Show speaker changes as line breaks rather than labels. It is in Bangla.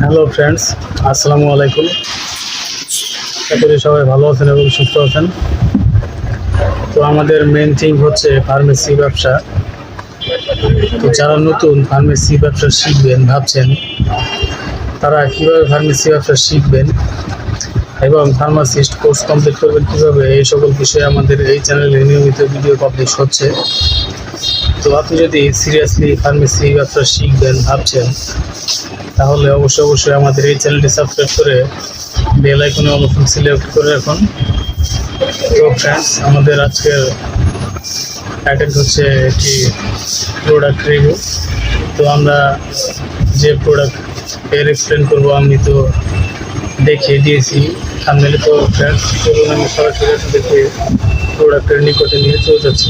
হ্যালো ফ্রেন্ডস, আসসালামু আলাইকুম। আশা করি সবাই ভালো আছেন এবং সুস্থ আছেন। তো আমাদের মেন থিং হচ্ছে ফার্মেসি ব্যবসা। তো যারা নতুন ফার্মেসি ব্যবসা শিখবেন ভাবছেন, তারা কীভাবে ফার্মেসি ব্যবসা শিখবেন এবং ফার্মাসিস্ট কোর্স কমপ্লিট করবেন কীভাবে, এই সকল বিষয়ে আমাদের এই চ্যানেলে নিয়মিত ভিডিও পাবলিশ হচ্ছে। তো আপনি যদি সিরিয়াসলি ফার্মেসি ব্যবসা শিখবেন ভাবছেন, তাহলে অবশ্যই আমাদের এই চ্যানেলটি সাবস্ক্রাইব করে বেল আইকনে অবশ্যই সিলেক্ট করে রাখুন। তো ফ্রেন্ডস, আমাদের আজকের প্যাকেট হচ্ছে একটি প্রোডাক্ট রিভিউ। তো আমরা যে প্রোডাক্ট এক্সপ্লেন করবো আমি তো দেখিয়ে দিয়েছি থাম্বনেলে। তো ফ্রেন্ডস, চলুন আমি সরাসরি দেখে প্রোডাক্টের নিকটে নিয়ে চলে যাচ্ছি।